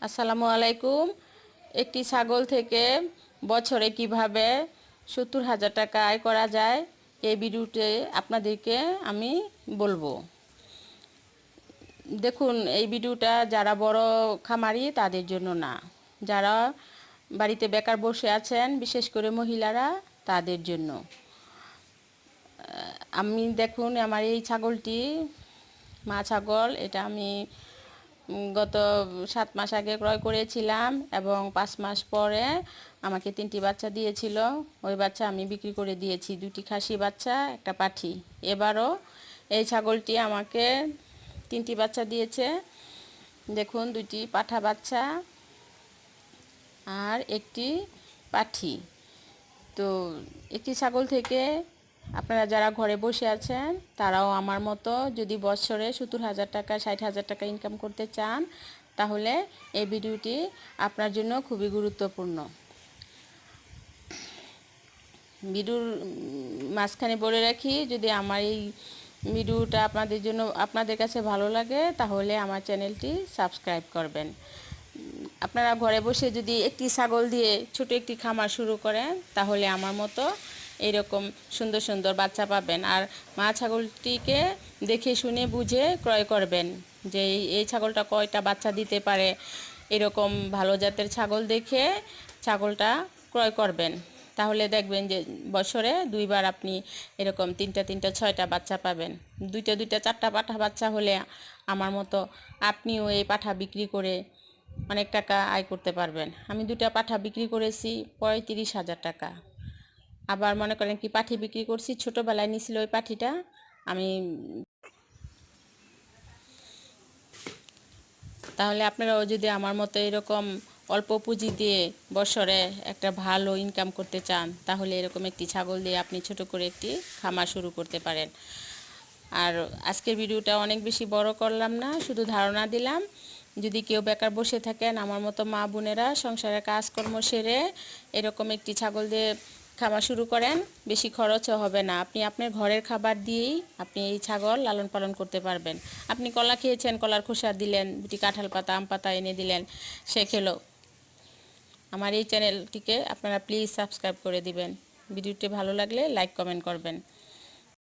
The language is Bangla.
আসসালামু আলাইকুম। একটি ছাগল থেকে বছরে কিভাবে ৭০,০০০ টাকা আয় করা যায় এই ভিডিওতে আপনাদেরকে আমি বলবো। দেখুন, এই ভিডিওটা যারা বড় খামারি তাদের জন্য না, যারা বাড়িতে বেকার বসে আছেন বিশেষ করে মহিলারা তাদের জন্য। আমি দেখুন, আমার এই ছাগলটি মা ছাগল, এটা আমি গত 7 মাস আগে ক্রয় করেছিলাম এবং 5 মাস পরে আমাকে 3টি বাচ্চা দিয়েছিল। ওই বাচ্চা আমি বিক্রি করে দিয়েছি, 2টি খাসি বাচ্চা, একটা পাঠি। এবারও এই ছাগলটি আমাকে 3টি বাচ্চা দিয়েছে। দেখুন, 2টি পাঠা বাচ্চা আর একটি পাঠি। তো একটি ছাগল থেকে আপনারা যারা ঘরে বসে আছেন তারাও আমার মতো যদি বছরে ৭০,০০০ টাকা ৬০,০০০ টাকা ইনকাম করতে চান, তাহলে এই ভিডিওটি আপনার জন্য খুবই গুরুত্বপূর্ণ। ভিডিওর মাঝখানে বলে রাখি, যদি আমার এই ভিডিওটা আপনাদের কাছে ভালো লাগে তাহলে আমার চ্যানেলটি সাবস্ক্রাইব করবেন। আপনারা ঘরে বসে যদি একটি ছাগল দিয়ে ছোট একটি খামার শুরু করেন তাহলে আমার মতো এরকম সুন্দর সুন্দর বাচ্চা পাবেন। আর মা ছাগলটিকে দেখে শুনে বুঝে ক্রয় করবেন যে এই ছাগলটা কয়টা বাচ্চা দিতে পারে, এরকম ভালো জাতের ছাগল দেখে ছাগলটা ক্রয় করবেন। তাহলে দেখবেন যে বছরে 2বার আপনি এরকম 3টা 6টা বাচ্চা পাবেন। 2টা 4টা পাঠা বাচ্চা হলে আমার মতো আপনিও এই পাঠা বিক্রি করে অনেক টাকা আয় করতে পারবেন। আমি 2টা পাঠা বিক্রি করেছি 35,000 টাকা। আবার মনে করেন কি পাঠি বিক্রি করছি, ছোটোবেলায় নিয়েছিল ওই পাঠিটা আমি। তাহলে আপনারাও যদি আমার মতো এরকম অল্প পুঁজি দিয়ে বছরে একটা ভালো ইনকাম করতে চান, তাহলে এরকম একটি ছাগল দিয়ে আপনি ছোট করে একটি খামার শুরু করতে পারেন। আর আজকের ভিডিওটা অনেক বেশি বড় করলাম না, শুধু ধারণা দিলাম। যদি কেউ বেকার বসে থাকেন, আমার মতো মা বোনেরা সংসারের কাজকর্ম সেরে এরকম একটি ছাগল দিয়ে খামার শুরু করেন, বেশি খরচও হবে না। আপনি আপনার ঘরের খাবার দিয়েই আপনি এই ছাগল লালন পালন করতে পারবেন। আপনি কলা খেয়েছেন, কলার খোসা দিলেন, দুটি কাঁঠাল পাতা আম পাতা এনে দিলেন, সে খেলো। আমার এই চ্যানেলটিকে আপনারা প্লিজ সাবস্ক্রাইব করে দিবেন। ভিডিওটি ভালো লাগলে লাইক কমেন্ট করবেন।